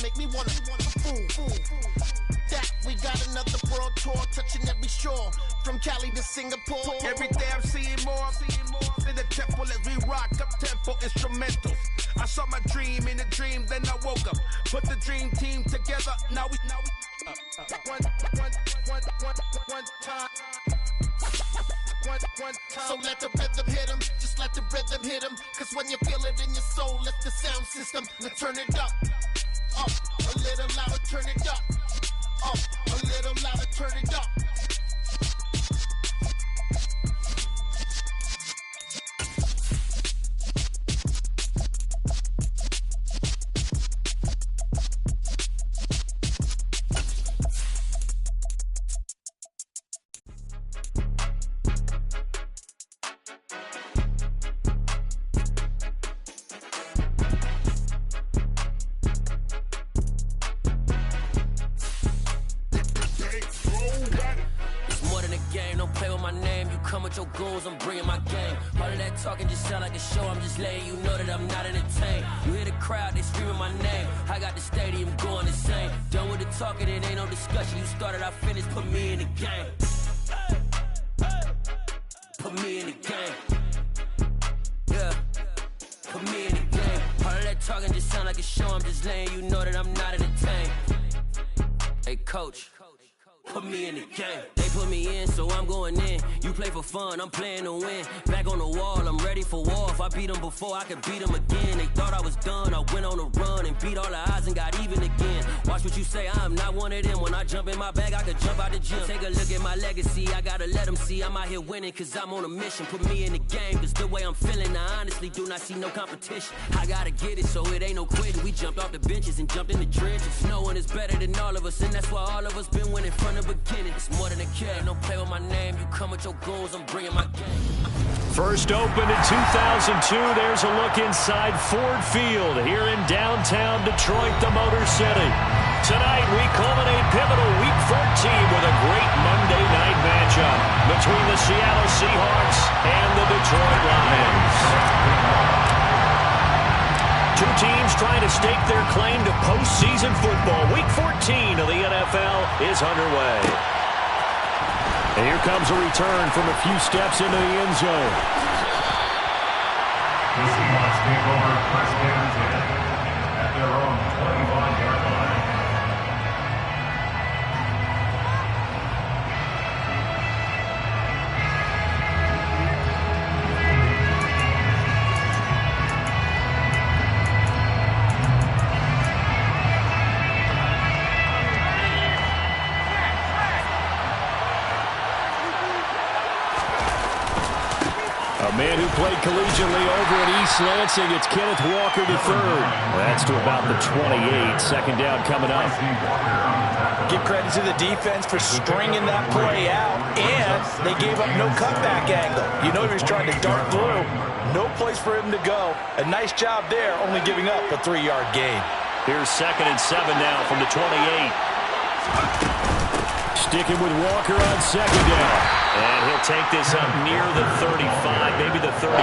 make me wanna boom, boom. That we got another world tour touching every shore from Cali to Singapore. Every day I'm seeing more in the temple as we rock up tempo instrumentals. I saw my dream in a dream, then I woke up. Put the dream team together. Now we one time. So let the rhythm hit him, just let the rhythm hit him. Cause when you feel it in your soul, let the sound system. Now turn it up, a little louder, turn it up, a little louder, turn it up. Your goons, I'm bringing my game. All of that talking just sound like a show. I'm just letting you know that I'm not entertained. You hear the crowd, they screaming my name. I got the stadium going insane. Done with the talking, it ain't no discussion. You started, I finished, put me in the game. Put me in the game. Yeah, put me in the game. All of that talking just sound like a show. I'm just letting you know that I'm not entertained. Hey, coach, put me in the game. They put me in, so I'm going in. You play for fun, I'm playing to win. Back on the wall, I'm ready for war. If I beat them before, I could beat them again. They thought I was done, I went on a run and beat all the odds and got even again. Watch what you say, I'm not one of them. When I jump in my bag, I could jump out the gym. Take a look at my legacy, I gotta let them see I'm out here winning. Cause I'm on a mission, put me in the game. Cause the way I'm feeling, I honestly do not see no competition. I gotta get it, so it ain't no quitting. We jumped off the benches and jumped in the trenches. No one is better than all of us, and that's why all of us been winning from the beginning. It's more than a kid, don't play with my name. You come with your goons, I'm bringing my game. First opened in 2002. There's a look inside Ford Field here in downtown Detroit, the Motor City. Tonight, we culminate pivotal Week 14 with a great Monday night matchup between the Seattle Seahawks and the Detroit Lions. Two teams trying to stake their claim to postseason football. Week 14 of the NFL is underway. And here comes a return from a few steps into the end zone. The Seahawks take over first and 10 at their own 21-yard line. A man who played collegiately over at East Lansing, it's Kenneth Walker III. That's to about the 28. Second down coming up. Give credit to the defense for stringing that play out, and they gave up no cutback angle. You know he was trying to dart through. No place for him to go. A nice job there, only giving up a 3-yard gain. Here's 2nd and 7 now from the 28. Sticking with Walker on second down. And he'll take this up near the 35, maybe the 34.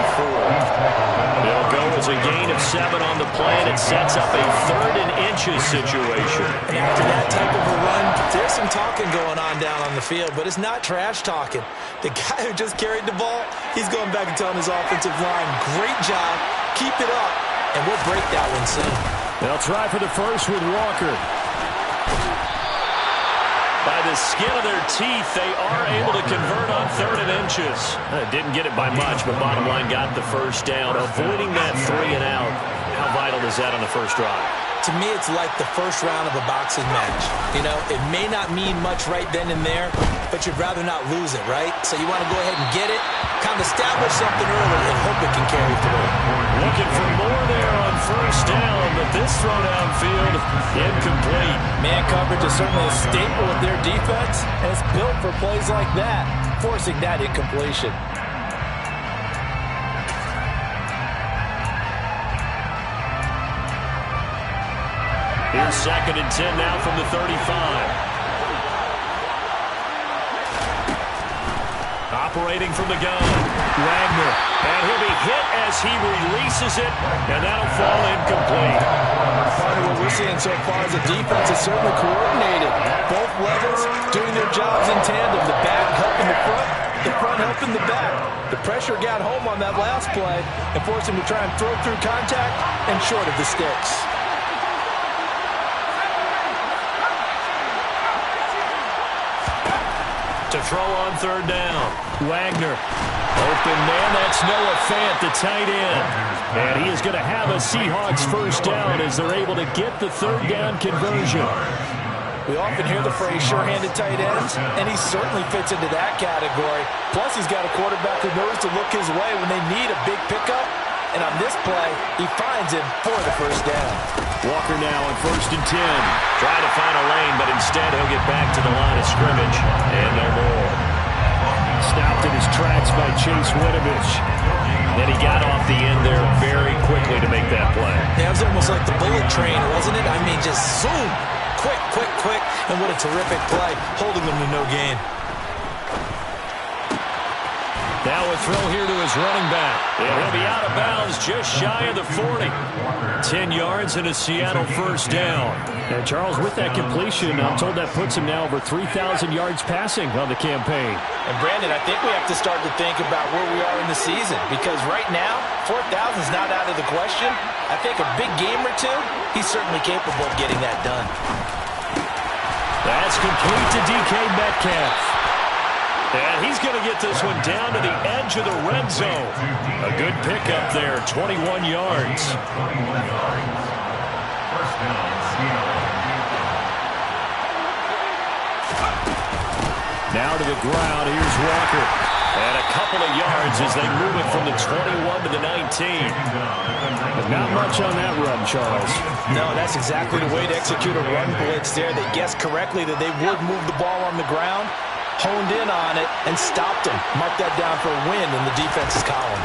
They'll go as a gain of 7 on the play, and it sets up a 3rd and inches situation. And after that type of a run, there's some talking going on down on the field, but it's not trash talking. The guy who just carried the ball, he's going back and telling his offensive line, great job, keep it up, and we'll break that one soon. They'll try for the first with Walker. By the skin of their teeth, they are able to convert on 3rd and inches. Didn't get it by much, but bottom line got the first down. Avoiding that 3 and out. How vital is that on the first drive? To me, it's like the first round of a boxing match. You know, it may not mean much right then and there, but you'd rather not lose it, right? So you want to go ahead and get it, kind of establish something early, and hope it can carry through. Looking for more there on first down, but this throw downfield, incomplete. Man coverage is certainly a staple of their defense, and it's built for plays like that, forcing that incompletion. Here's 2nd and 10 now from the 35. Operating from the gun, Wagner. And he'll be hit as he releases it, and that'll fall incomplete. Part of what we're seeing so far as the defense is certainly coordinated. Both levels doing their jobs in tandem. The back helping the front helping the back. The pressure got home on that last play and forced him to try and throw through contact and short of the sticks. To throw on third down. Wagner. Open man, that's Noah Fant, the tight end. And he is going to have a Seahawks first down as they're able to get the third down conversion. We often hear the phrase sure-handed tight ends, and he certainly fits into that category. Plus, he's got a quarterback who knows to look his way when they need a big pickup. And on this play, he finds him for the first down. Walker now on 1st and 10. Trying to find a lane, but instead he'll get back to the line of scrimmage. And no more. Stopped in his tracks by Chase Winovich. Then he got off the end there very quickly to make that play. Yeah, it was almost like the bullet train, wasn't it? I mean, just zoom. Quick, quick, quick. And what a terrific play, holding them to no gain. Now a throw here to his running back. And he'll be out of bounds just shy of the 40. 10 yards and a Seattle first down. And Charles, with that completion, I'm told that puts him now over 3,000 yards passing on the campaign. And Brandon, I think we have to start to think about where we are in the season. Because right now, 4,000 is not out of the question. I think a big game or two, he's certainly capable of getting that done. That's complete to DK Metcalf. And he's going to get this one down to the edge of the red zone. A good pickup there, 21 yards. First down, Seattle. Now to the ground, here's Walker. And a couple of yards as they move it from the 21 to the 19. But not much on that run, Charles. No, that's exactly the way to execute a run blitz there. They guessed correctly that they would move the ball on the ground, honed in on it, and stopped him. Mark that down for a win in the defense's column.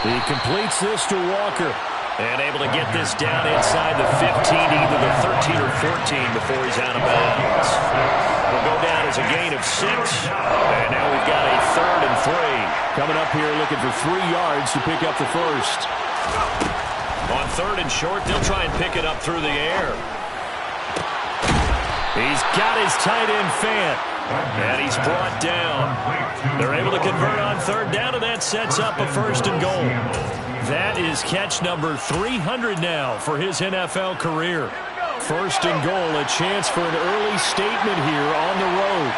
He completes this to Walker. And able to get this down inside the 15, either the 13 or 14 before he's out of bounds. Will go down as a gain of 6. And now we've got a 3rd and 3. Coming up here looking for 3 yards to pick up the first. On 3rd and short, they'll try and pick it up through the air. He's got his tight end Fant. And he's brought down. They're able to convert on 3rd down, and that sets up a 1st and goal. That is catch number 300 now for his NFL career. 1st and goal, a chance for an early statement here on the road.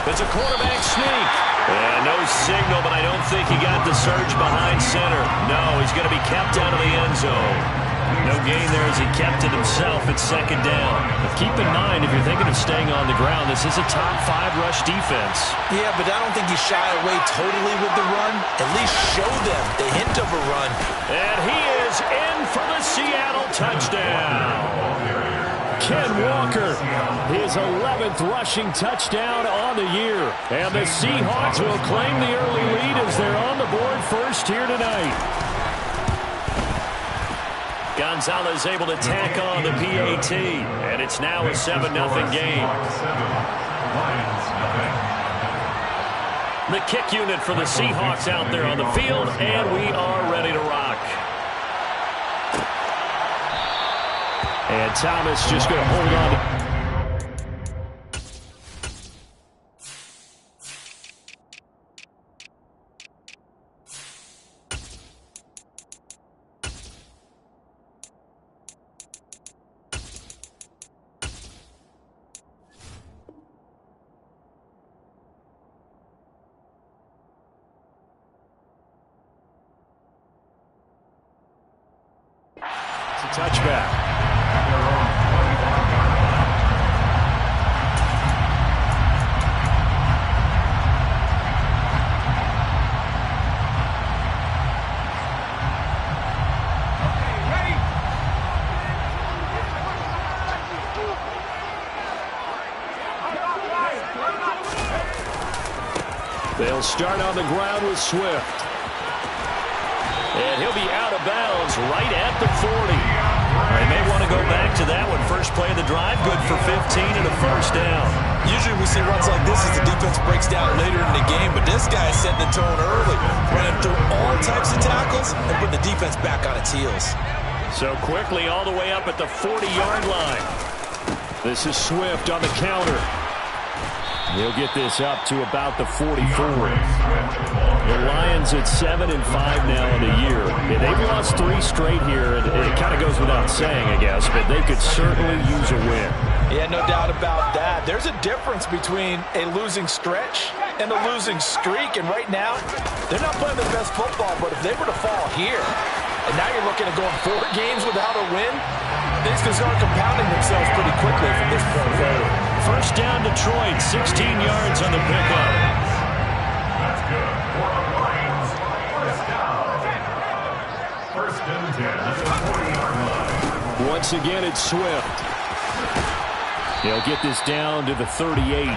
It's a quarterback sneak. And no signal, but I don't think he got the surge behind center. No, he's going to be kept out of the end zone. No gain there as he kept it himself at 2nd down. But keep in mind, if you're thinking of staying on the ground, this is a top 5 rush defense. Yeah, but I don't think you shy away totally with the run. At least show them the hint of a run. And he is in for the Seattle touchdown. Ken Walker, his 11th rushing touchdown on the year. And the Seahawks will claim the early lead as they're on the board first here tonight. Gonzalez able to tack on the PAT, and it's now a 7-0 game. The kick unit for the Seahawks out there on the field, and we are ready to rock. And Thomas just going to hold on to... touchback. They'll start on the ground with Swift. And he'll be out of bounds right at the 40. They may want to to go back to that one. First play of the drive, good for 15 and a first down. Usually we see runs like this as the defense breaks down later in the game, but this guy is setting the tone early, running through all types of tackles and putting the defense back on its heels. So quickly all the way up at the 40-yard line. This is Swift on the counter. He'll get this up to about the 44. The Lions at 7-5 now in the year. Yeah, they've lost 3 straight here, and it kind of goes without saying, I guess, but they could certainly use a win. Yeah, no doubt about that. There's a difference between a losing stretch and a losing streak, and right now, they're not playing their best football, but if they were to fall here, and now you're looking at going 4 games without a win, things can start compounding themselves pretty quickly from this point forward. First down, Detroit, 16 yards on the pickup. That's good. For the Lions, first down. First and 10 at the 40-yard line. Once again, it's Swift. They'll get this down to the 38.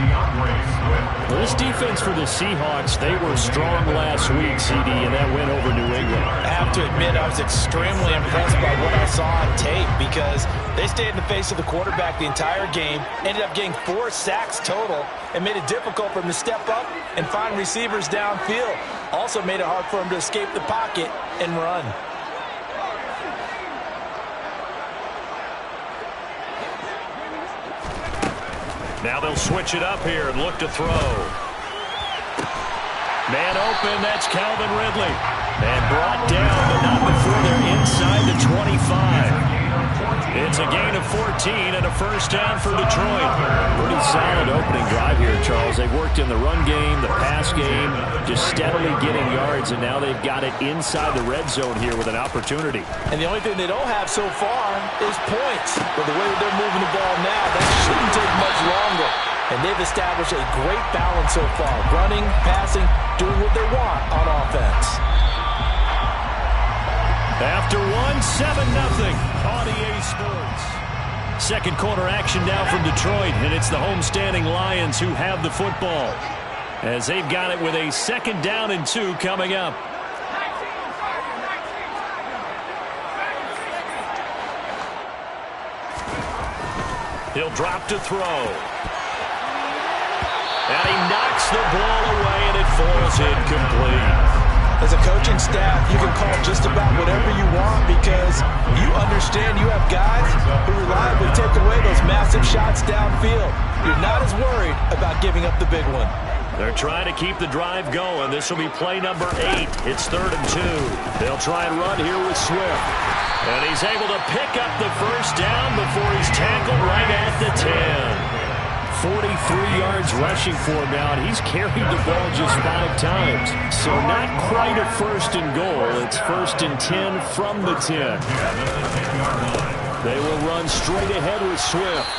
Well, this defense for the Seahawks, they were strong last week, CD, and that win over New England. I have to admit, I was extremely impressed by what I saw on tape because they stayed in the face of the quarterback the entire game, ended up getting 4 sacks total, and made it difficult for him to step up and find receivers downfield. Also made it hard for him to escape the pocket and run. Now they'll switch it up here and look to throw. Man open, that's Calvin Ridley. And brought down, but not before they're inside the 25. It's a gain of 14 and a first down for Detroit. Pretty solid opening drive here, Charles. They've worked in the run game, the pass game, just steadily getting yards, and now they've got it inside the red zone here with an opportunity. And the only thing they don't have so far is points. But the way that they're moving the ball now, that shouldn't take much longer. And they've established a great balance so far. Running, passing, doing what they want on offense. After 7-0 on EA Sports. Second quarter action now from Detroit, and it's the homestanding Lions who have the football as they've got it with a 2nd down and 2 coming up. He'll drop to throw. And he knocks the ball away, and it falls incomplete. As a coaching staff, you can call just about whatever you want because you understand you have guys who reliably take away those massive shots downfield. You're not as worried about giving up the big one. They're trying to keep the drive going. This will be play number 8. It's 3rd and 2. They'll try and run here with Swift. And he's able to pick up the first down before he's tackled right at the 10. 43 yards rushing for him now, and he's carried the ball just 5 times. So not quite a 1st and goal. It's 1st and 10 from the 10. They will run straight ahead with Swift.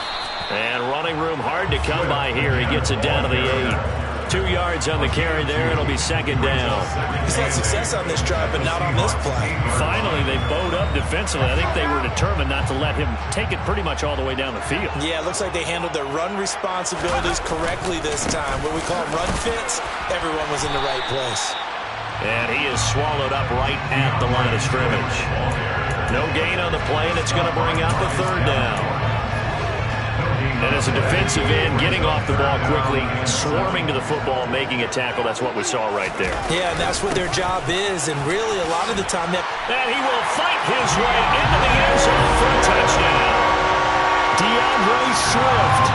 And running room hard to come by here. He gets it down to the 8. 2 yards on the carry there. It'll be 2nd down. He's had success on this drive, but not on this play. Finally, they bowed up defensively. I think they were determined not to let him take it pretty much all the way down the field. Yeah, it looks like they handled their run responsibilities correctly this time. What we call run fits, everyone was in the right place. And he is swallowed up right at the line of scrimmage. No gain on the play, and it's going to bring up a 3rd down. And as a defensive end, getting off the ball quickly, swarming to the football, making a tackle, that's what we saw right there. Yeah, and that's what their job is, and really a lot of the time that... And he will fight his way into the end zone for a touchdown. DeAndre Swift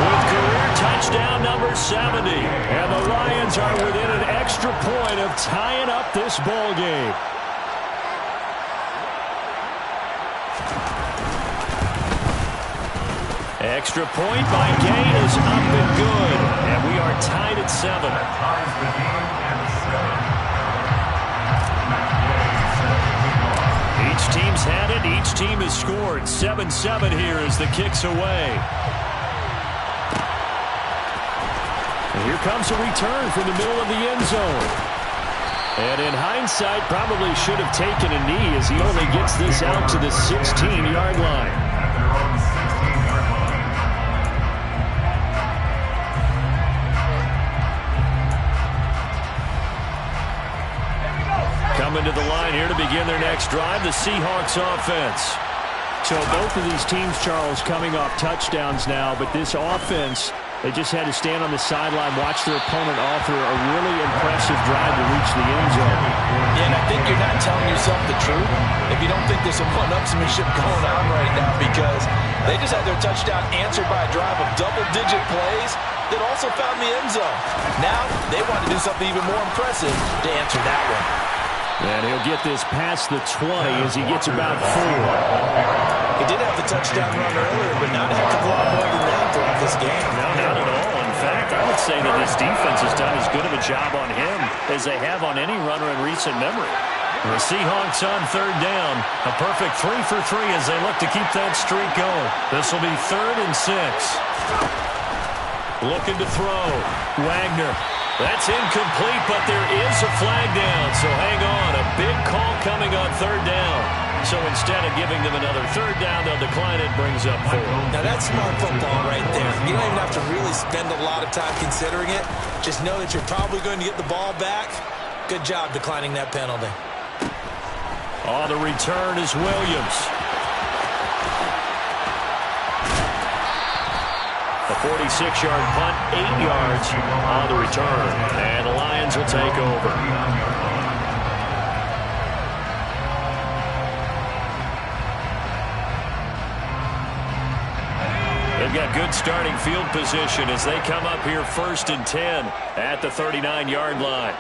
with career touchdown number 70. And the Lions are within an extra point of tying up this ball game. Extra point by Gay is up and good. And we are tied at 7. Each team's had it. Each team has scored. 7-7 here as the kick's away. And here comes a return from the middle of the end zone. And in hindsight, probably should have taken a knee as he only gets this out to the 16-yard line. Coming to the line here to begin their next drive, the Seahawks offense. So both of these teams, Charles, coming off touchdowns now, but this offense, they just had to stand on the sideline, watch their opponent offer a really impressive drive to reach the end zone. Yeah, and I think you're not telling yourself the truth if you don't think there's some one-upsmanship going on right now, because they just had their touchdown answered by a drive of double-digit plays that also found the end zone. Now they want to do something even more impressive to answer that one. And he'll get this past the 20 as he gets about 4. He did have the touchdown run earlier, but not a heck of a lot more than that throughout this game. No, not at all. In fact, I would say that this defense has done as good of a job on him as they have on any runner in recent memory. The Seahawks on 3rd down. A perfect 3 for 3 as they look to keep that streak going. This will be 3rd and 6. Looking to throw. Wagner. That's incomplete, but there is a flag down, so hang on. A big call coming on 3rd down. So instead of giving them another 3rd down, they'll decline it, brings up 4. Now that's smart football right there. You don't even have to really spend a lot of time considering it. Just know that you're probably going to get the ball back. Good job declining that penalty. On the return is Williams. A 46-yard punt, 8 yards on the return. And the Lions will take over. They've got good starting field position as they come up here 1st and 10 at the 39-yard line.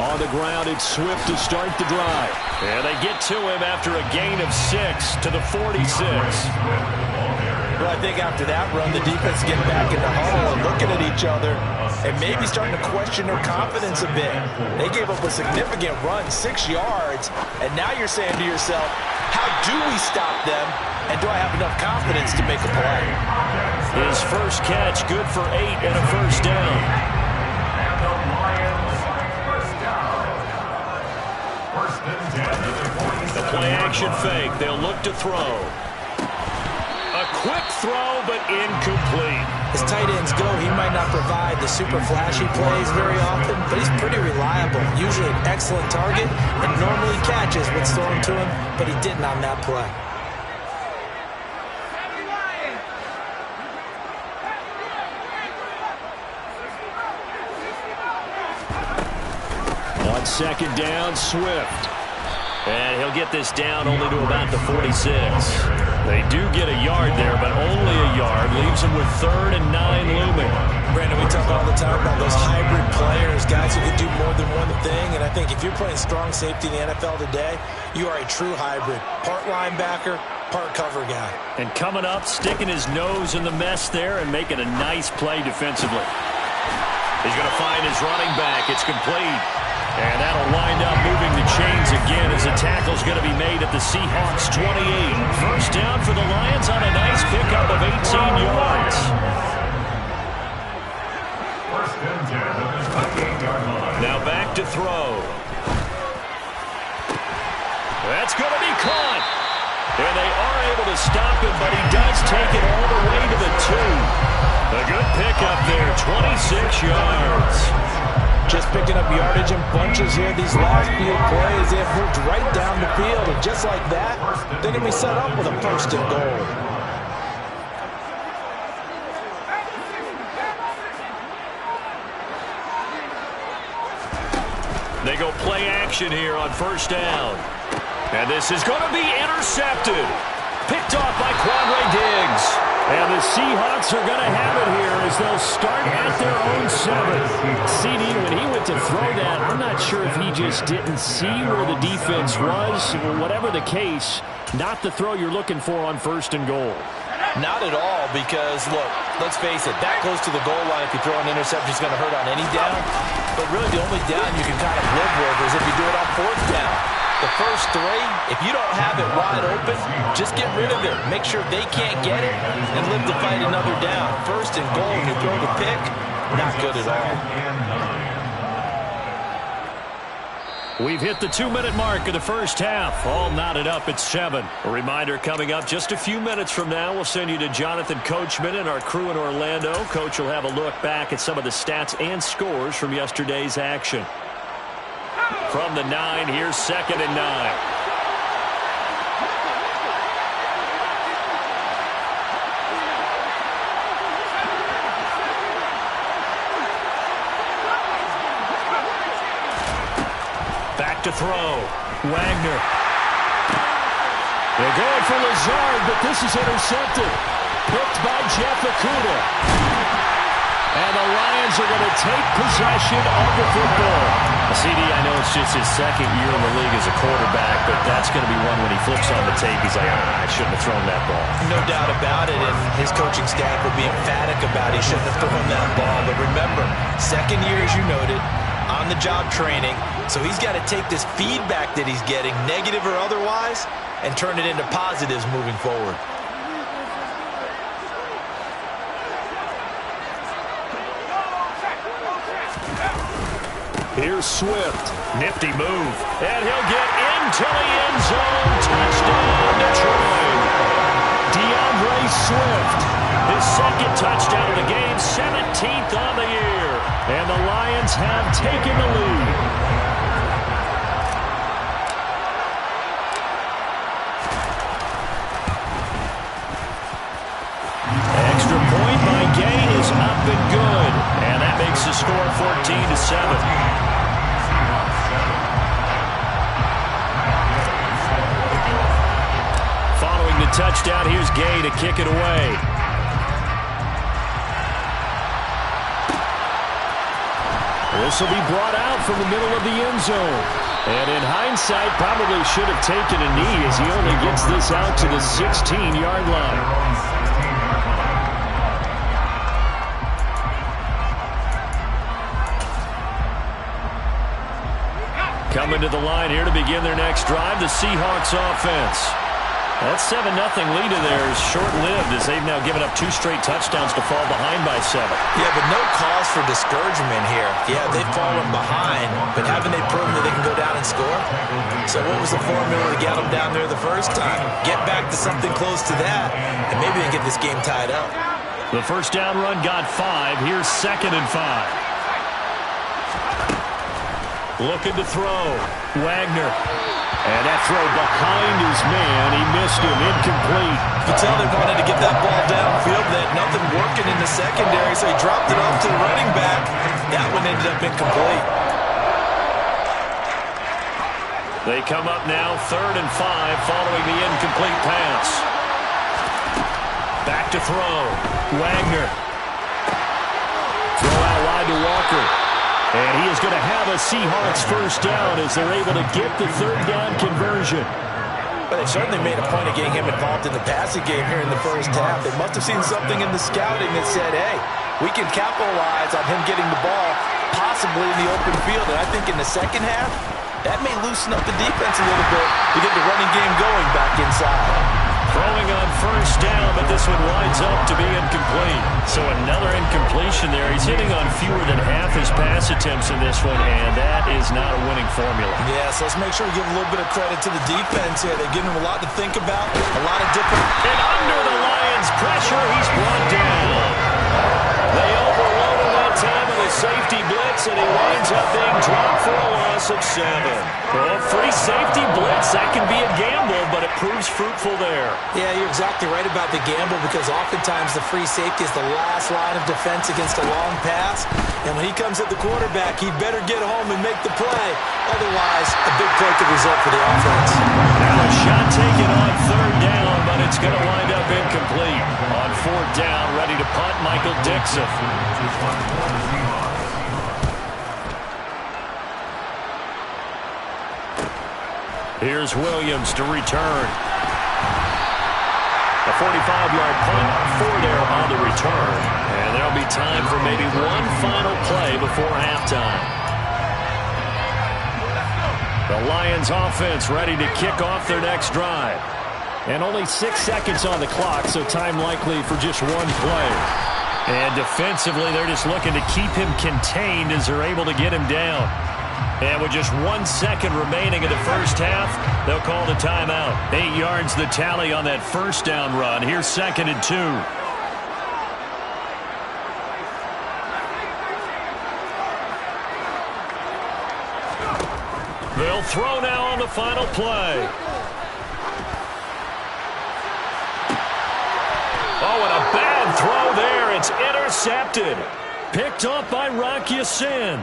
On the ground, it's Swift to start the drive. And they get to him after a gain of 6 to the 46. Well, I think after that run, the defense getting back in the huddle and looking at each other and maybe starting to question their confidence a bit. They gave up a significant run, 6 yards, and now you're saying to yourself, how do we stop them, and do I have enough confidence to make a play? His first catch, good for 8 and a 1st down. And the Lions, 1st down. 1st and 10. The play-action fake. They'll look to throw. A quick throw, but incomplete. As tight ends go, he might not provide the super flashy plays very often, but he's pretty reliable. Usually an excellent target, and normally catches what's thrown to him, but he didn't on that play. On 2nd down, Swift. And he'll get this down only to about the 46. They do get a yard there, but only a yard. Leaves them with 3rd and 9 looming. Brandon, we talk all the time about those hybrid players, guys who can do more than one thing. And I think if you're playing strong safety in the NFL today, you are a true hybrid. Part linebacker, part cover guy. And coming up, sticking his nose in the mess there and making a nice play defensively. He's going to find his running back. It's complete. And that'll wind up moving the chains again as the tackle's going to be made at the Seahawks 28. 1st down for the Lions on a nice pickup of 18 yards. 1st and 10 at the 28-yard line. Now back to throw. That's going to be caught. And they are able to stop him, but he does take it all the way to the 2. A good pickup there, 26 yards. Just picking up yardage in bunches here. These last few plays, they have moved right down the field. And just like that, they're going to be set up with a 1st and goal. They go play action here on 1st down. And this is going to be intercepted. Picked off by Quandre Diggs. And the Seahawks are going to have it here as they'll start at their own 7. CD, when he went to throw that, I'm not sure if he just didn't see where the defense was. Whatever the case, not the throw you're looking for on 1st and goal. Not at all, because, look, let's face it, that close to the goal line, if you throw an interception, is going to hurt on any down. But really, the only down you can kind of live with is if you do it on 4th down. The first 3, if you don't have it wide open, just get rid of it. Make sure they can't get it and live to fight another down. 1st and goal, and you throw the pick, not good at all. We've hit the 2-minute mark of the first half. All knotted up at 7. A reminder coming up just a few minutes from now. We'll send you to Jonathan Coachman and our crew in Orlando. Coach will have a look back at some of the stats and scores from yesterday's action. From the 9, here's 2nd and 9. Back to throw. Wagner. They're going for Lazard, but this is intercepted. Picked by Jeff Okudah. And the Lions are going to take possession of the football. CD, I know it's just his second year in the league as a quarterback, but that's going to be one when he flips on the tape. He's like, I shouldn't have thrown that ball. No doubt about it, and his coaching staff will be emphatic about he shouldn't have thrown that ball. But remember, second year, as you noted, on-the-job training, so he's got to take this feedback that he's getting, negative or otherwise, and turn it into positives moving forward. Here's Swift. Nifty move. And he'll get into the end zone. Touchdown, Detroit. DeAndre Swift. His second touchdown of the game. 17th on the year. And the Lions have taken the lead. Extra point by Gay is up and good. And that makes the score 14-7. Following the touchdown, here's Gay to kick it away. This will be brought out from the middle of the end zone. And in hindsight, probably should have taken a knee as he only gets this out to the 16-yard line. Coming to the line here to begin their next drive, the Seahawks offense. That 7-0 lead of theirs short-lived as they've now given up 2 straight touchdowns to fall behind by 7. Yeah, but no cause for discouragement here. Yeah, they've fallen behind, but haven't they proven that they can go down and score? So what was the formula to get them down there the first time? Get back to something close to that, and maybe they get this game tied up. The first down run got 5. Here's 2nd and 5. Looking to throw. Wagner. And that throw behind his man. He missed him. Incomplete. You could tell they wanted to get that ball downfield. They had nothing working in the secondary, so he dropped it off to the running back. That one ended up incomplete. They come up now 3rd and 5 following the incomplete pass. Back to throw. Wagner. Throw out wide to Walker. And he is going to have a Seahawks first down as they're able to get the 3rd down conversion. But they certainly made a point of getting him involved in the passing game here in the first half. They must have seen something in the scouting that said, hey, we can capitalize on him getting the ball possibly in the open field. And I think in the second half, that may loosen up the defense a little bit to get the running game going back inside. Throwing on first down, but this one winds up to be incomplete. So another incompletion there. He's hitting on fewer than half his pass attempts in this one, and that is not a winning formula. Yeah, so let's make sure we give a little bit of credit to the defense here. They're giving him a lot to think about, a lot of different... And under the Lions' pressure, he's brought down. They overloaded that time with a safety blitz, and he winds up being dropped for a loss of 7. Well, free safety blitz, that can be a gamble, but it proves fruitful there. Yeah, you're exactly right about the gamble because oftentimes the free safety is the last line of defense against a long pass. And when he comes at the quarterback, he better get home and make the play. Otherwise, a big play could result for the offense. Now a shot taken on 3rd down, but it's going to wind up incomplete. On 4th down, ready to punt, Michael Dixon. Here's Williams to return. A 45-yard punt, 4 there on the return. And there'll be time for maybe one final play before halftime. The Lions offense ready to kick off their next drive. And only 6 seconds on the clock, so time likely for just one play. And defensively, they're just looking to keep him contained as they're able to get him down. And with just 1 second remaining in the first half, they'll call the timeout. 8 yards the tally on that first down run. Here's 2nd and 2. They'll throw now on the final play. Oh, and a bad throw there. It's intercepted. Picked up by Rock Ya-Sin.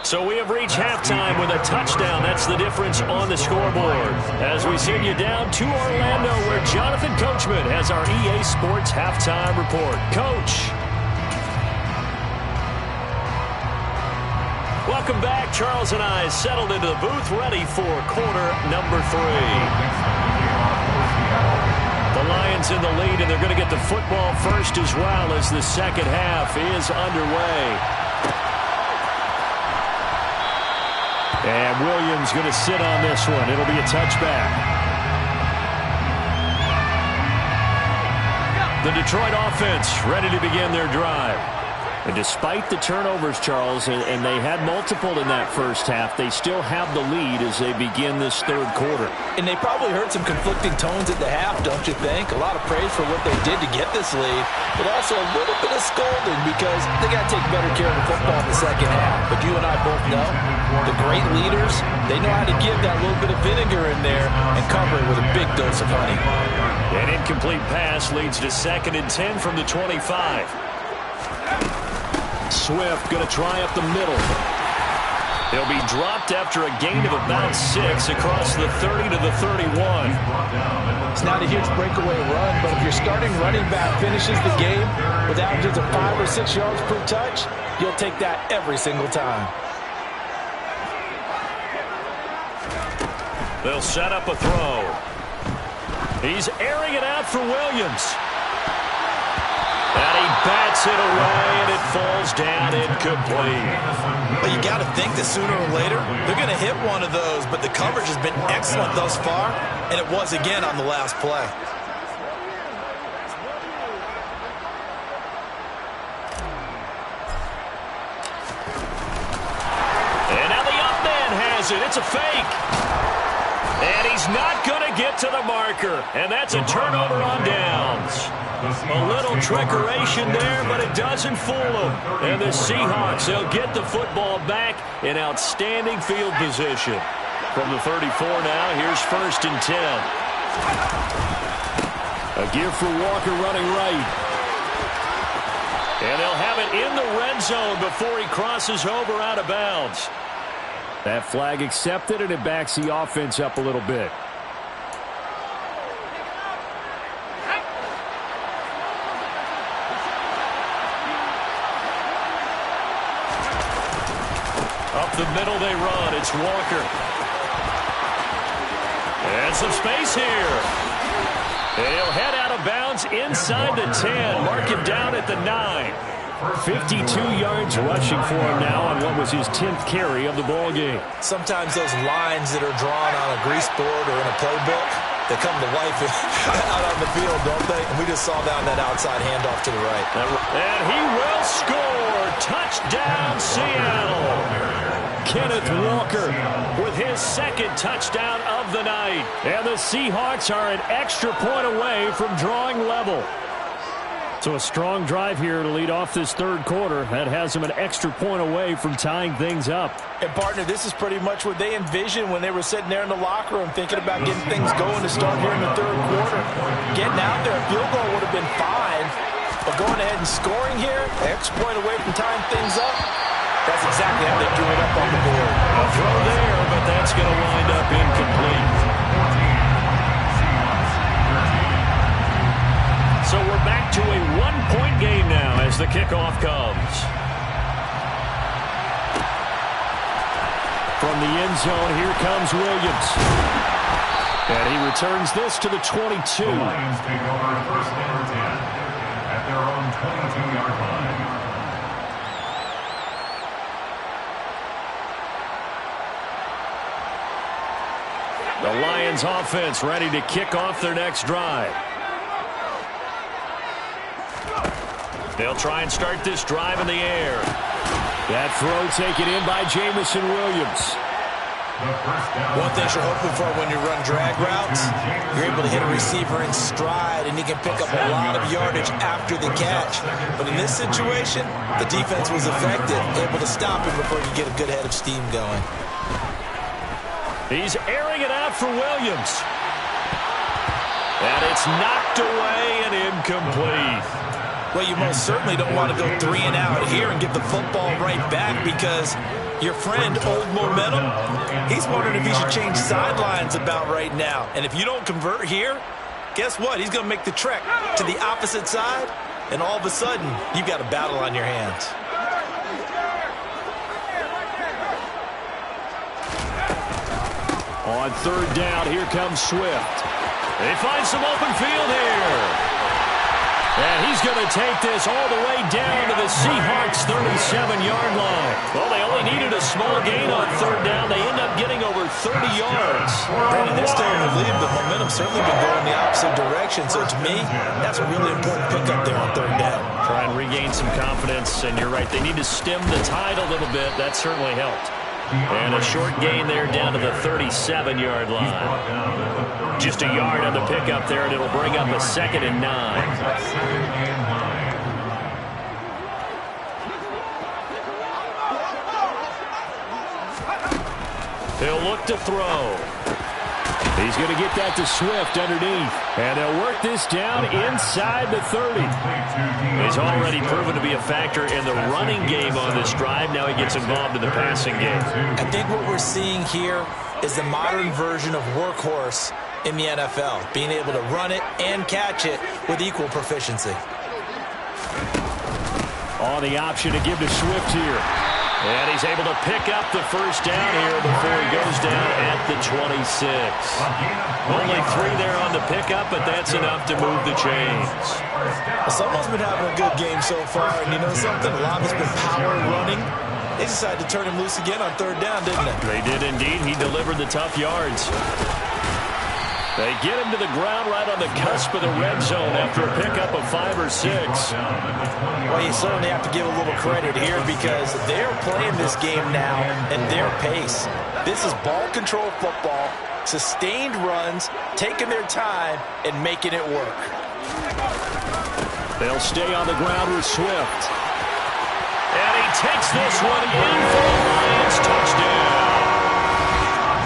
So we have reached halftime with a touchdown. That's the difference on the scoreboard. As we send you down to Orlando, where Jonathan Coachman has our EA Sports halftime report. Coach. Welcome back. Charles and I settled into the booth, ready for quarter number 3. The Lions in the lead, and they're going to get the football first as well as the second half is underway. And Williams going to sit on this one. It'll be a touchback. The Detroit offense ready to begin their drive. And despite the turnovers, Charles, and they had multiple in that first half, they still have the lead as they begin this third quarter. And they probably heard some conflicting tones at the half, don't you think? A lot of praise for what they did to get this lead, but also a little bit of scolding because they got to take better care of the football in the second half. But you and I both know the great leaders, they know how to give that little bit of vinegar in there and cover it with a big dose of honey. An incomplete pass leads to 2nd and 10 from the 25. Swift going to try up the middle. He'll be dropped after a gain of about 6 across the 30 to the 31. It's not a huge breakaway run, but if your starting running back finishes the game with averages of 5 or 6 yards per touch, you'll take that every single time. They'll set up a throw. He's airing it out for Williams. And he bats it away, and it falls down incomplete. But you got to think that sooner or later, they're going to hit one of those, but the coverage has been excellent thus far, and it was again on the last play. And now the up man has it. It's a fake. And he's not going to get to the marker, and that's a turnover on downs. A little trickeration there, but it doesn't fool them. And the Seahawks, they'll get the football back in outstanding field position. From the 34 now, here's 1st and 10. A give for Walker running right. And they'll have it in the red zone before he crosses over out of bounds. That flag accepted, and it backs the offense up a little bit. Up the middle they run. It's Walker. And some space here. He'll head out of bounds inside the 10. Mark him down at the 9. 52 yards rushing for him now on what was his 10th carry of the ball game. Sometimes those lines that are drawn on a grease board or in a playbook, they come to life out on the field, don't they? And we just saw that on that outside handoff to the right. And he will score. Touchdown, Seattle. Kenneth Walker with his 2nd touchdown of the night. And the Seahawks are an extra point away from drawing level. So a strong drive here to lead off this third quarter. That has them an extra point away from tying things up. And, partner, this is pretty much what they envisioned when they were sitting there in the locker room thinking about getting things going to start here in the third quarter. Getting out there, a field goal would have been fine. But going ahead and scoring here, extra point away from tying things up, that's exactly how they drew it up on the board. A throw there, but that's going to wind up incomplete. So we're back to a one-point game now as the kickoff comes. From the end zone, here comes Williams. And he returns this to the 22. The Lions take over 1st and 10 at their own 22-yard line. The Lions offense ready to kick off their next drive. They'll try and start this drive in the air. That throw taken in by Jamison Williams. One thing you're hoping for when you run drag routes, you're able to hit a receiver in stride, and he can pick up a lot of yardage after the catch. But in this situation, the defense was effective, able to stop him before you get a good head of steam going. He's airing it out for Williams. And it's knocked away and incomplete. Well, you most certainly don't want to go 3 and out here and give the football right back, because your friend, Old Momentum, he's wondering if he should change sidelines about right now. And if you don't convert here, guess what? He's going to make the trek to the opposite side, and all of a sudden, you've got a battle on your hands. On third down, here comes Swift. They find some open field here. And he's going to take this all the way down to the Seahawks' 37-yard line. Well, they only needed a small gain on third down. They end up getting over 30 yards. Brandon, they're still in the lead, but momentum's certainly been going the opposite direction. So to me, that's a really important pickup there on third down. Try and regain some confidence, and you're right. They need to stem the tide a little bit. That certainly helped. And a short gain there down to the 37-yard line. Just a yard on the pickup there, and it'll bring up a 2nd and 9. He'll look to throw. He's going to get that to Swift underneath. And they'll work this down inside the 30. He's already proven to be a factor in the running game on this drive. Now he gets involved in the passing game. I think what we're seeing here is the modern version of workhorse in the NFL, being able to run it and catch it with equal proficiency. On the option to give to Swift here. And he's able to pick up the first down here before he goes down at the 26. Only 3 there on the pickup, but that's enough to move the chains. Well, someone's been having a good game so far, and you know something? A lot has been power running. They decided to turn him loose again on third down, didn't they? They did indeed. He delivered the tough yards. They get him to the ground right on the cusp of the red zone after a pickup of 5 or 6. Well, you certainly have to give a little credit here, because they're playing this game now at their pace. This is ball control football, sustained runs, taking their time, and making it work. They'll stay on the ground with Swift. And he takes this one in for the Lions touchdown.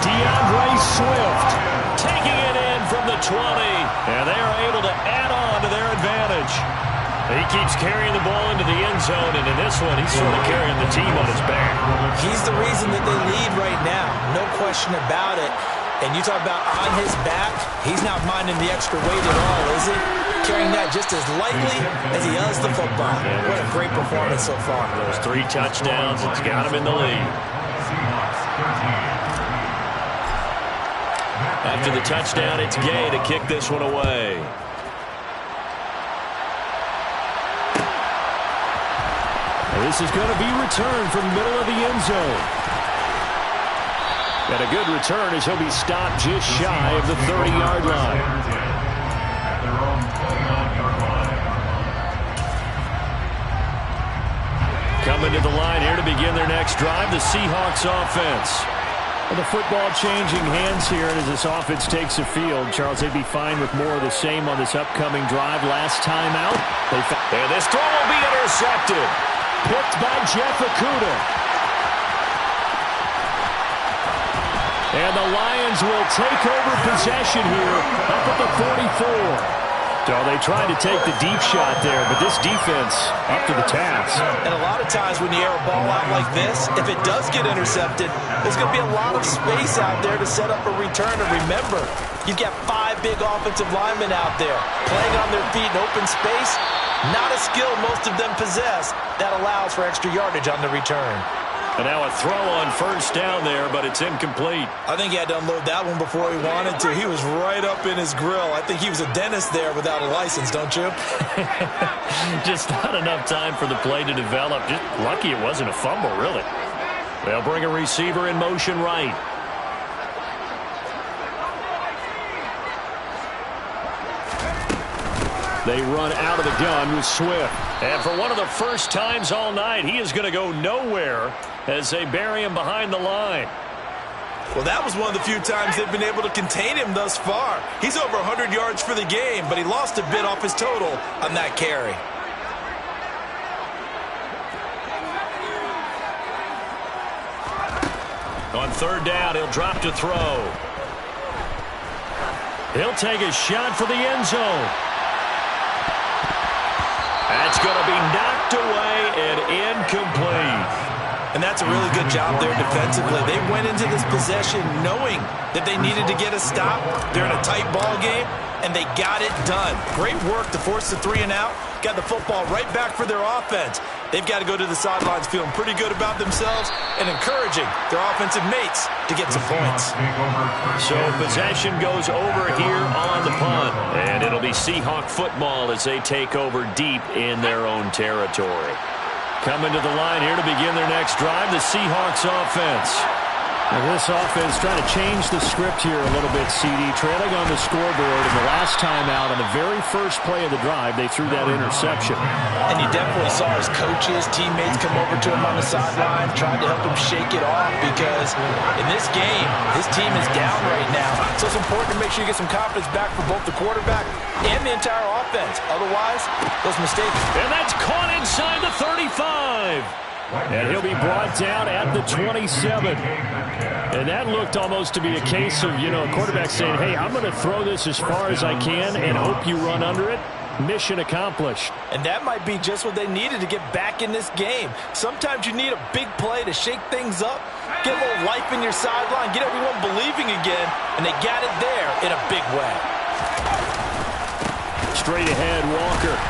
DeAndre Swift taking it in from the 20. And they are able to add on to their advantage. He keeps carrying the ball into the end zone, and in this one, he's sort of carrying the team on his back. He's the reason that they lead right now. No question about it. And you talk about on his back, he's not minding the extra weight at all, is he? Carrying that just as lightly as he does the football. What a great performance so far. Those 3 touchdowns, it's got him in the lead. After the touchdown, it's Gay to kick this one away. This is going to be returned from the middle of the end zone. And a good return as he'll be stopped just shy of the 30-yard line. Coming to the line here to begin their next drive, the Seahawks offense. And the football changing hands here, and as this offense takes the field, Charles, they'd be fine with more of the same on this upcoming drive. Last time out, and this throw will be intercepted. Picked by Jeff Okudah. And the Lions will take over possession here up at the 44. So they tried to take the deep shot there, but this defense up to the task. And a lot of times when you air a ball out like this, if it does get intercepted, there's going to be a lot of space out there to set up a return. And remember, you've got 5 big offensive linemen out there playing on their feet in open space. Not a skill most of them possess that allows for extra yardage on the return. And now a throw on first down there, but it's incomplete. I think he had to unload that one before he wanted to. He was right up in his grill. I think he was a dentist there without a license, don't you? Just not enough time for the play to develop. Just lucky it wasn't a fumble, really. They'll bring a receiver in motion right. They run out of the gun with Swift. And for one of the first times all night, he is going to go nowhere as they bury him behind the line. Well, that was one of the few times they've been able to contain him thus far. He's over 100 yards for the game, but he lost a bit off his total on that carry. On third down, he'll drop to throw. He'll take a shot for the end zone. That's going to be knocked away and incomplete. And that's a really good job there defensively. They went into this possession knowing that they needed to get a stop. They're in a tight ball game, and they got it done. Great work to force the 3 and out. Got the football right back for their offense. They've got to go to the sidelines feeling pretty good about themselves and encouraging their offensive mates to get some points. So possession goes over here on the punt, and it'll be Seahawk football as they take over deep in their own territory. Coming to the line here to begin their next drive, the Seahawks offense. Now this offense trying to change the script here a little bit, CD. Trailing on the scoreboard, and the last time out on the very first play of the drive, they threw that interception. And you definitely saw his coaches, teammates come over to him on the sideline, tried to help him shake it off because in this game, his team is down right now. So it's important to make sure you get some confidence back for both the quarterback and the entire offense. Otherwise, those mistakes. And that's caught inside the 35. And he'll be brought down at the 27. And that looked almost to be a case of, a quarterback saying, hey, I'm going to throw this as far as I can and hope you run under it. Mission accomplished. And that might be just what they needed to get back in this game. Sometimes you need a big play to shake things up, get a little life in your sideline, get everyone believing again, and they got it there in a big way. Straight ahead, Walker.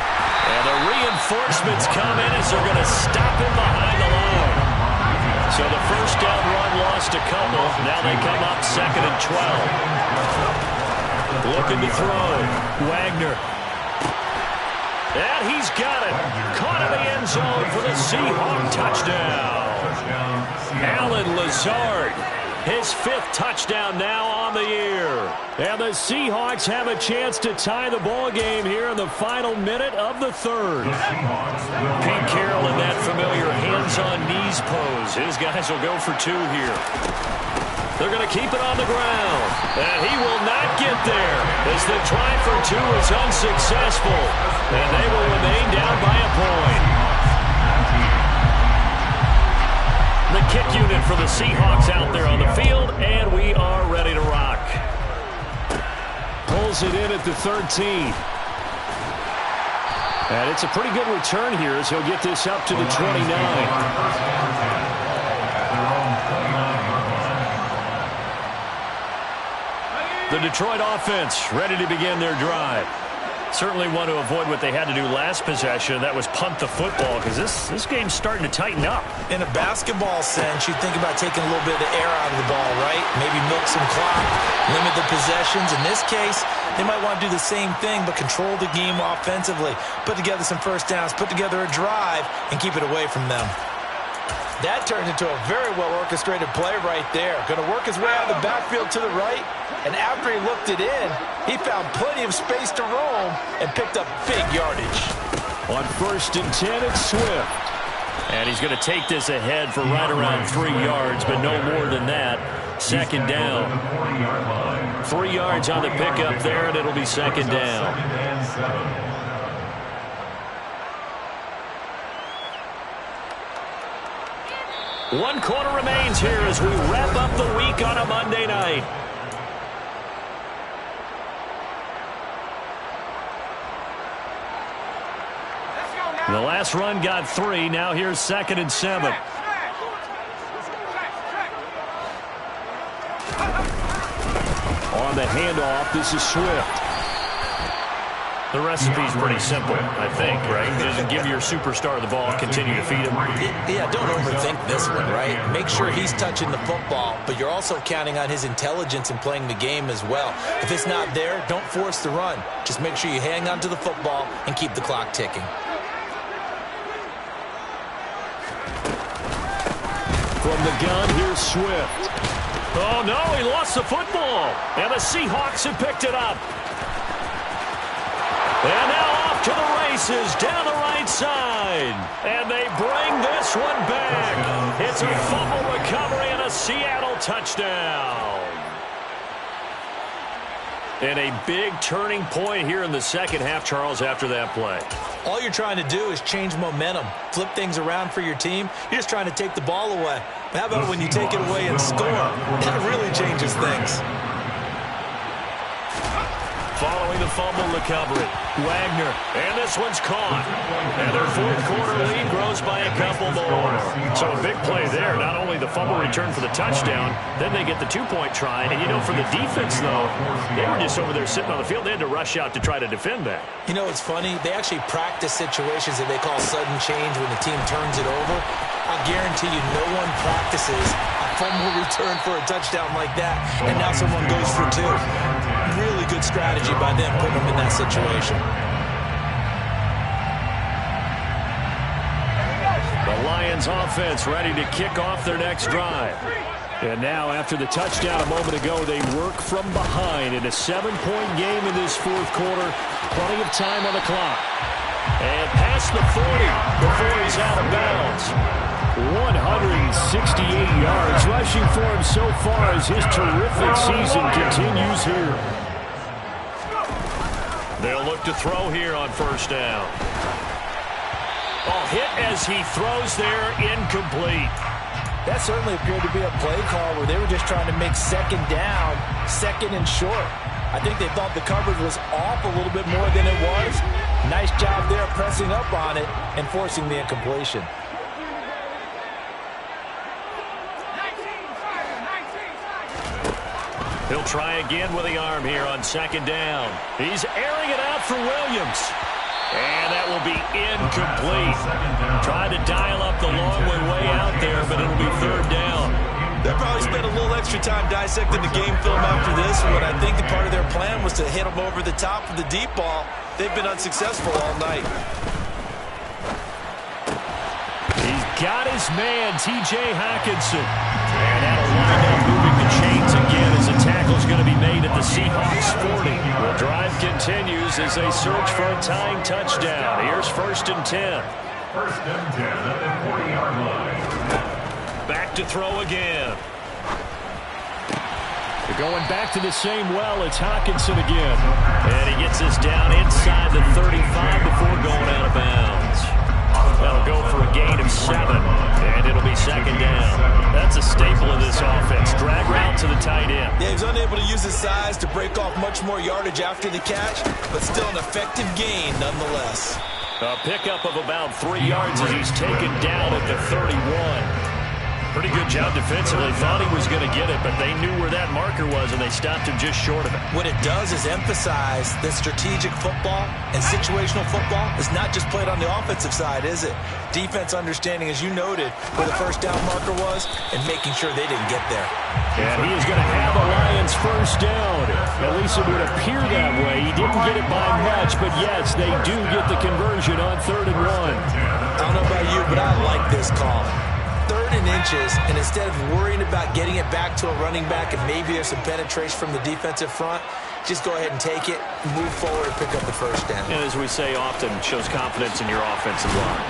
And the reinforcements come in as they're going to stop him behind the line. So the first down run lost a couple. Now they come up 2nd and 12. Looking to throw. Wagner. And he's got it. Caught in the end zone for the Seahawk touchdown. Alan Lazard. His 5th touchdown now on the year. And the Seahawks have a chance to tie the ball game here in the final minute of the 3rd. Pete Carroll in that familiar hands-on-knees pose. His guys will go for 2 here. They're going to keep it on the ground. And he will not get there as the try for 2 is unsuccessful. And they will remain down by a point. The kick unit for the Seahawks out there on the field, and we are ready to rock. Pulls it in at the 13. And it's a pretty good return here as he'll get this up to the 29. The Detroit offense ready to begin their drive. Certainly want to avoid what they had to do last possession. That was punt the football because this game's starting to tighten up. In a basketball sense, you think about taking a little bit of the air out of the ball, right? Maybe milk some clock, limit the possessions. In this case, they might want to do the same thing but control the game offensively. Put together some first downs, put together a drive, and keep it away from them. That turned into a very well-orchestrated play right there. Going to work his way out of the backfield to the right, and after he looked it in, he found plenty of space to roam and picked up big yardage. On 1st and 10, it's Swift. And he's going to take this ahead for right around 3 yards, but no more than that. 2nd down. 3 yards on the pickup there, and it'll be 2nd down. One quarter remains here as we wrap up the week on a Monday night. The last run got 3. Now here's 2nd and 7. On the handoff, this is Swift. The recipe's pretty simple, I think, right? Just give your superstar the ball, continue to feed him. Yeah, don't overthink this one, right? Make sure he's touching the football, but you're also counting on his intelligence in playing the game as well. If it's not there, don't force the run. Just make sure you hang on to the football and keep the clock ticking. From the gun, here's Swift. Oh, no, he lost the football. And the Seahawks have picked it up. And now off to the races down the right side. And they bring this one back. It's a fumble recovery and a Seattle touchdown. And a big turning point here in the second half, Charles, after that play. All you're trying to do is change momentum, flip things around for your team. You're just trying to take the ball away. But how about when you take it away and score? That really changes things. following the fumble recovery. Wagner, and this one's caught. And their fourth quarter lead grows by a couple more. So a big play there. Not only the fumble return for the touchdown, then they get the two-point try. And, you know, for the defense, though, they were just over there sitting on the field. They had to rush out to try to defend that. You know, it's funny. They actually practice situations that they call sudden change when the team turns it over. I guarantee you no one practices a fumble return for a touchdown like that, and now someone goes for two. Really good strategy by them putting them in that situation. The Lions offense ready to kick off their next drive. And now, after the touchdown a moment ago, they work from behind in a 7-point game in this fourth quarter. Plenty of time on the clock. And past the 40 before he's out of bounds. 168 yards rushing for him so far as his terrific season continues here. They'll look to throw here on first down. Hit as he throws there, incomplete. That certainly appeared to be a play call where they were just trying to make second down, second and short. I think they thought the coverage was off a little bit more than it was. Nice job there pressing up on it and forcing the incompletion. He'll try again with the arm here on second down. He's airing it out for Williams. And that will be incomplete. Tried to dial up the long way out there, but it'll be third down. They'll probably spend a little extra time dissecting the game film after this, but I think the part of their plan was to hit them over the top of the deep ball. They've been unsuccessful all night. He's got his man, T.J. Hockenson. And that'll wind up moving the chains again as a tackle's going to be made at the Seahawks 40. The drive continues as they search for a tying touchdown. Here's first and 10. First and 10 at the 40-yard line. Back to throw again. They're going back to the same well. It's Hockenson again. And he gets this down inside the 35 before going out of bounds. That'll go for a gain of 7, and it'll be second down. That's a staple of this offense. Drag route to the tight end. Yeah, he's unable to use his size to break off much more yardage after the catch, but still an effective gain nonetheless. A pickup of about 3 yards as he's taken down at the 31. Pretty good job defensively. Thought he was going to get it, but they knew where that marker was, and they stopped him just short of it. What it does is emphasize that strategic football and situational football is not just played on the offensive side, is it? Defense understanding, as you noted, where the first down marker was and making sure they didn't get there. And he is going to have the Lions first down. At least it would appear that way. He didn't get it by much, but yes, they do get the conversion on 3rd and 1. I don't know about you, but I like this call. 3rd and inches, and instead of worrying about getting it back to a running back and maybe there's some penetration from the defensive front, just go ahead and take it, move forward, and pick up the first down. And as we say often, shows confidence in your offensive line.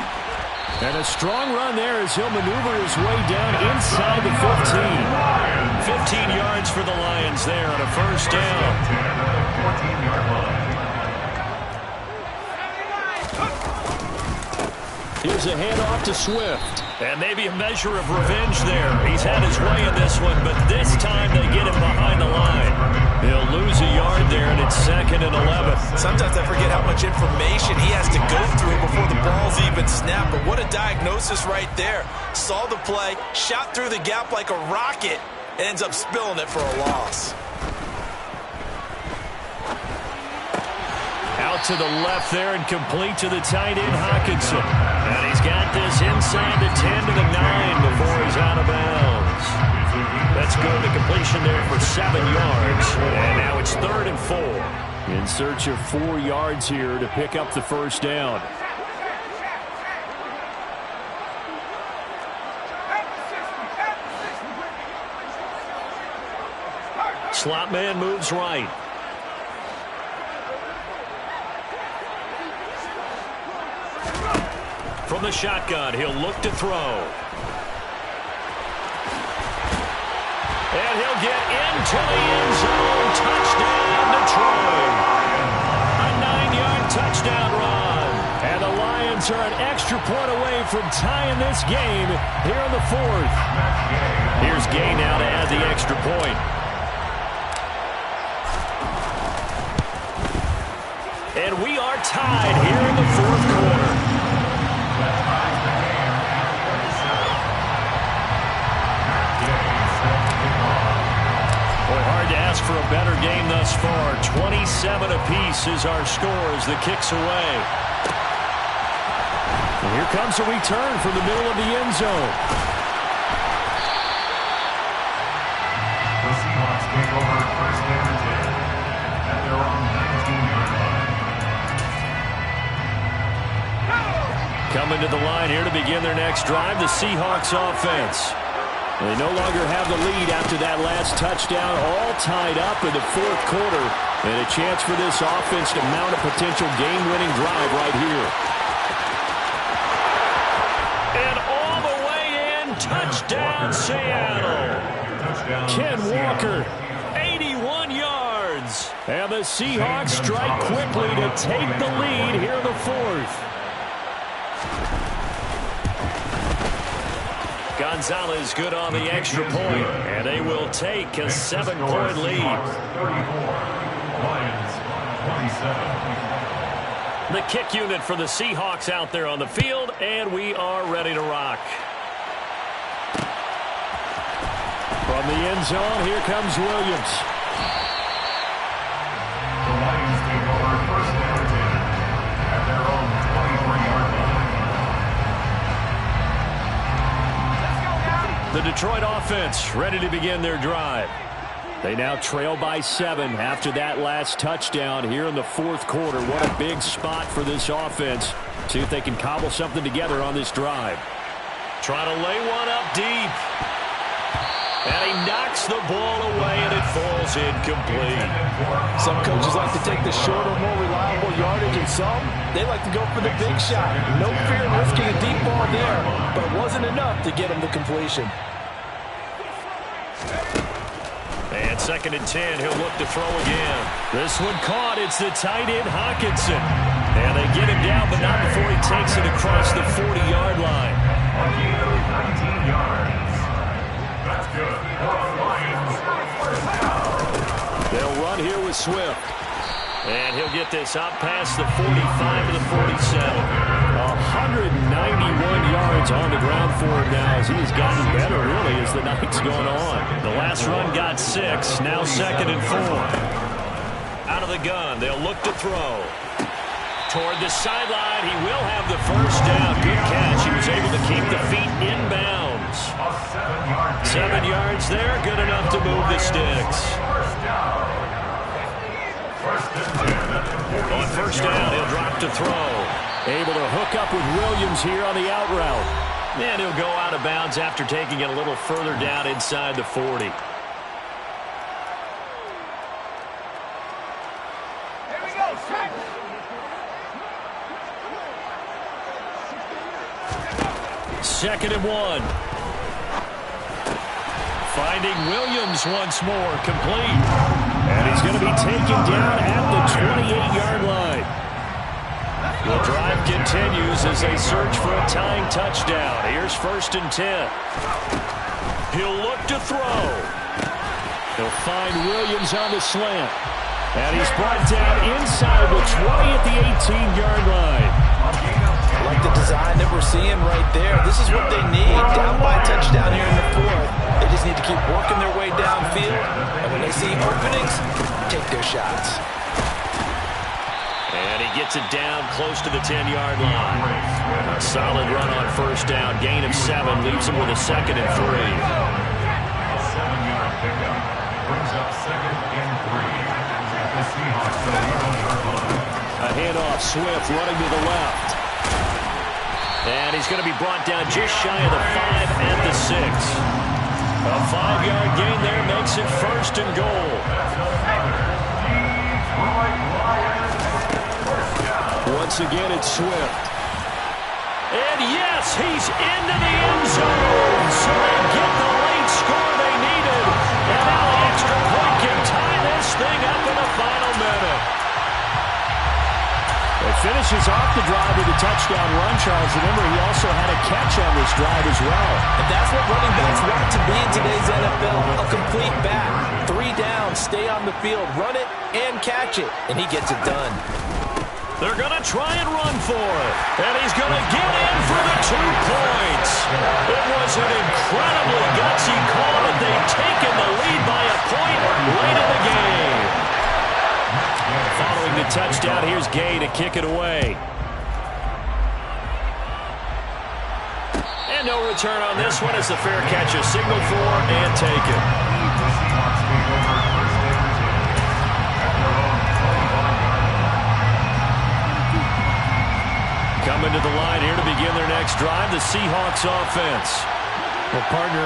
And a strong run there as he'll maneuver his way down inside the 15. 15 yards for the Lions there on a first down. 14-yard line. Here's a handoff to Swift. And maybe a measure of revenge there. He's had his way in this one, but this time they get him behind the line. He'll lose a yard there, and it's 2nd and 11. Sometimes I forget how much information he has to go through before the ball's even snapped, but what a diagnosis right there. Saw the play, shot through the gap like a rocket, and ends up spilling it for a loss. Out to the left there and complete to the tight end, Hockenson. And he's got this inside the 10 to the 9 before he's out of bounds. That's good. The completion there for 7 yards. And now it's 3rd and 4. In search of 4 yards here to pick up the first down. Slot man moves right. From the shotgun, he'll look to throw. And he'll get into the end zone. Touchdown, Detroit. A 9-yard touchdown run. And the Lions are an extra point away from tying this game here in the 4th. Here's Gay now to add the extra point. And we are tied here in the fourth quarter. Boy, hard to ask for a better game thus far. 27 apiece is our score as the kick's away. And here comes a return from the middle of the end zone. The Seahawks take over first and 10 at their own 19-yard line. Coming to the line here to begin their next drive, the Seahawks offense. They no longer have the lead after that last touchdown, all tied up in the fourth quarter, and a chance for this offense to mount a potential game-winning drive right here. And all the way in, touchdown Seattle. Ken Walker, 81 yards. And the Seahawks strike quickly to take the lead here in the fourth. Gonzalez good on the extra point, and they will take a 7-point lead. 34, Lions 27. The kick unit for the Seahawks out there on the field, and we are ready to rock. From the end zone, here comes Williams. The Lions take over first and 10 at their own 23-yard line. The Detroit offense ready to begin their drive. They now trail by 7 after that last touchdown here in the fourth quarter. What a big spot for this offense. See if they can cobble something together on this drive. Trying to lay one up deep. And he knocks the ball away, and it falls incomplete. Some coaches like to take the shorter, more reliable yardage, and some, they like to go for the big shot. No fear in risking a deep ball there, but it wasn't enough to get him the completion. And 2nd and 10, he'll look to throw again. This one caught. It's the tight end, Hockenson. And they get him down, but not before he takes it across the 40-yard line. 19 yards. That's good. Lions first down. They'll run here with Swift. And he'll get this up past the 45 to the 47. 191 yards on the ground for him now as he's gotten better, really, as the night's gone on. The last run got 6, now 2nd and 4. Out of the gun, they'll look to throw. Toward the sideline, he will have the first down. Good catch. He was able to keep the feet inbounds. 7 yards there, good enough to move the sticks. On first down, he'll drop to throw. Able to hook up with Williams here on the out route. And he'll go out of bounds after taking it a little further down inside the 40. Second and 1. Finding Williams once more, complete. And he's going to be taken down at the 28-yard line. The drive continues as they search for a tying touchdown. Here's 1st and 10. He'll look to throw. He'll find Williams on the slant. And he's brought down inside the 20 at the 18-yard line. I like the design that we're seeing right there. This is what they need. Down by a touchdown here in the fourth. They just need to keep working their way downfield. And when they see openings, take their shots. And he gets it down close to the 10-yard line. A solid run on first down. Gain of 7 leaves him with a 2nd and 3. A 7-yard pickup brings up 2nd and 3 at the Seahawks 11-yard line. A handoff, Swift running to the left. And he's going to be brought down just shy of the 5 at the 6. A 5-yard gain there makes it 1st and goal. Once again, it's Swift. And yes, he's into the end zone. So they get the late score they needed. And now the extra point can tie this thing up in the final minute. It finishes off the drive with a touchdown run, Charles. Remember, he also had a catch on this drive as well. And that's what running backs want to be in today's NFL. A complete back. 3 down, stay on the field, run it, and catch it. And he gets it done. They're going to try and run for it. And he's going to get in for the 2 points. It was an incredibly gutsy call, but they've taken the lead by a point late in the game. Following the touchdown, here's Gay to kick it away. And no return on this one as the fair catch is signaled for and taken. Coming to the line here to begin their next drive, the Seahawks offense. Well, partner,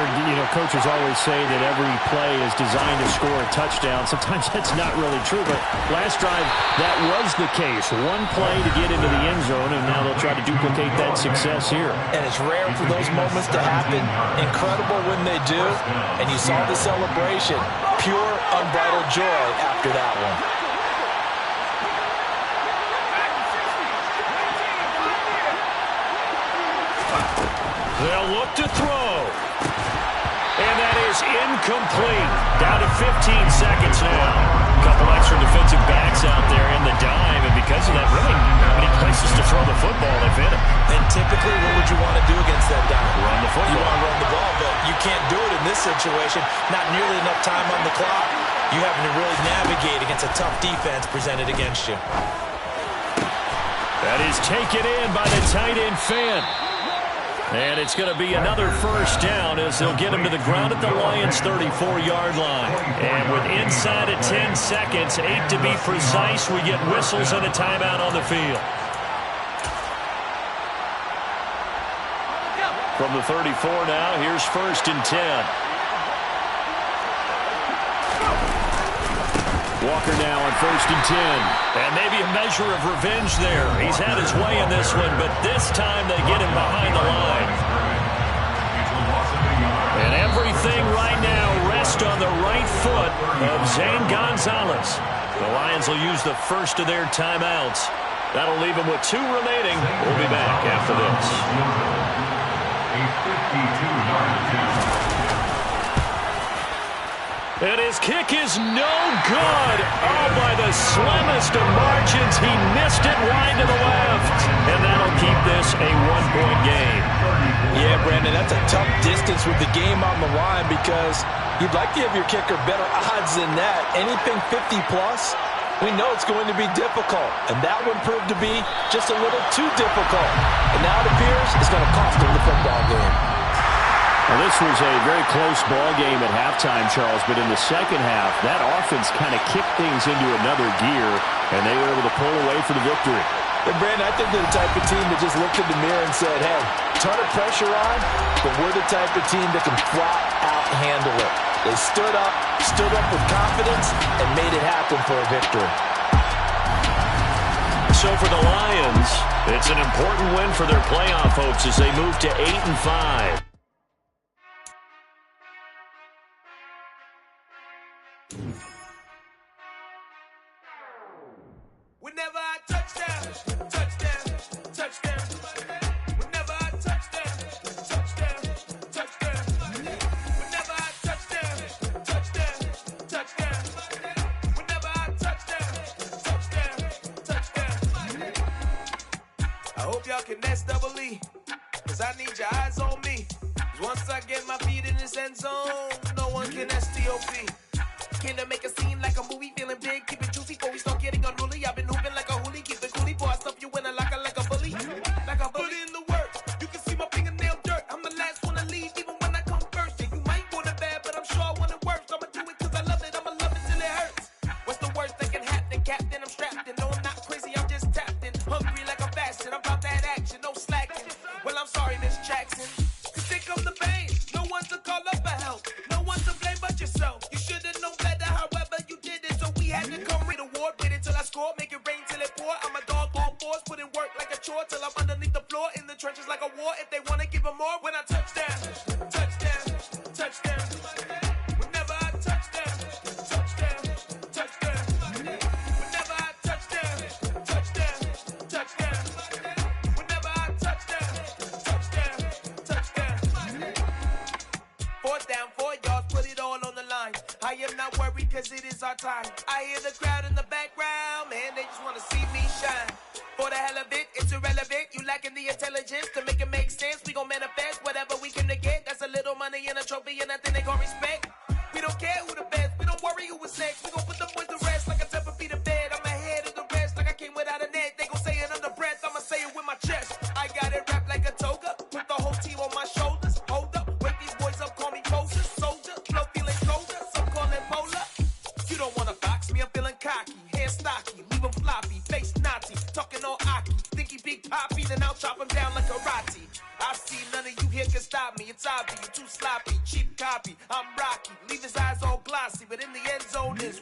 coaches always say that every play is designed to score a touchdown. Sometimes that's not really true, but last drive, that was the case. One play to get into the end zone, and now they'll try to duplicate that success here. And it's rare for those moments to happen. Incredible when they do, and you saw the celebration. Pure, unbridled joy after that one. They'll look to throw. And that is incomplete. Down to 15 seconds now. A couple extra defensive backs out there in the dime, and because of that, really not many places to throw the football. They've hit it. And typically, what would you want to do against that dime? Run the football. You want to run the ball, but you can't do it in this situation. Not nearly enough time on the clock. You having to really navigate against a tough defense presented against you. That is taken in by the tight end Finn. And it's going to be another first down as they'll get him to the ground at the Lions' 34-yard line. And with inside of 10 seconds, 8 to be precise, we get whistles and a timeout on the field. From the 34 now, here's 1st and 10. Walker now on 1st and 10. And maybe a measure of revenge there. He's had his way in this one, but this time they get him behind the line. And everything right now rests on the right foot of Zane Gonzalez. The Lions will use the first of their timeouts. That'll leave them with 2 remaining. We'll be back after this. A 52-yard attempt. And his kick is no good. Oh, by the slimmest of margins, he missed it wide to the left. And that'll keep this a 1-point game. Yeah, Brandon, that's a tough distance with the game on the line because you'd like to give your kicker better odds than that. Anything 50-plus, we know it's going to be difficult. And that one proved to be just a little too difficult. And now it appears it's going to cost him the football game. Well, this was a very close ball game at halftime, Charles, but in the second half, that offense kind of kicked things into another gear, and they were able to pull away for the victory. And Brandon, I think they're the type of team that just looked in the mirror and said, hey, ton of pressure on, but we're the type of team that can flat out handle it. They stood up with confidence, and made it happen for a victory. So for the Lions, it's an important win for their playoff hopes as they move to 8-5. Whenever I touchdown, touchdown, touchdown. Whenever I touchdown, touchdown, touchdown. Whenever I touchdown, touchdown, touchdown. Whenever I touchdown, touchdown, touchdown. I hope y'all can S-double-E, 'cause I need your eyes on me. 'Cause once I get my feet in this end zone, no one can S-T-O-P. Can I make a scene like a movie, feeling big, keep it juicy before we start getting unruly. I've been hooping like a hoolie, keep it coolie, before I stuff you in a locker like a bully. Like a bully. Put in the work, you can see my fingernail dirt. I'm the last one to leave, even when I come first. Yeah, you might want it bad, but I'm sure I want it worse. I'ma do it 'cause I love it, I'ma love it till it hurts. What's the worst that can happen, Captain? I'm strapped in, no, I'm not crazy, I'm just tapped in. Hungry like I'm fasting, I'm about that action, no slacking. Well, I'm sorry, Miss Jackson, 'cause here comes the pain. No one to call up for help, no one to blame but yourself. You should've known better, however you did it, so we had to come read award. Wait until I score, make it rain till it pour. I'm a dog on force, put in work like a chore till I'm underneath the floor, in the trenches like a war. If they wanna give them more, when I touchdown, touchdown, touchdown. Whenever I touchdown, touchdown, touchdown. Whenever I touchdown, touchdown, touchdown. Whenever I touchdown, touchdown, touchdown. 4th down, 4 yards, put it all on the line. I am not worried 'cause it is our time. I hear the crowd in the background, man, they just wanna see me shine. For the hell of it, it's irrelevant. You lacking the intelligence to make it make sense. We gon' manifest whatever we came to get. That's a little money and a trophy and nothing they gon' respect. We don't care who the best. We don't worry who was next. We gon' put them boys to rest like a 10 feet of bed. I'm ahead of the rest like I came without a net. They gon' say it under breath. I'ma say it with my chest. I got it wrapped like a toga. Put the whole team on my shoulders. Hold up. Wake these boys up. Call me Poser. Soldier. Flow feeling colder. Some call it polar. You don't wanna box me. I'm feeling cocky. Hair stocky. Leave 'em floppy. Face naughty. Talking all Aki. Think he big poppy. Then I'll chop him down like karate. I see none of you here can stop me. It's obvious. You too sloppy. Cheap copy. I'm Rocky. Leave his eyes all glossy. But in the end zone is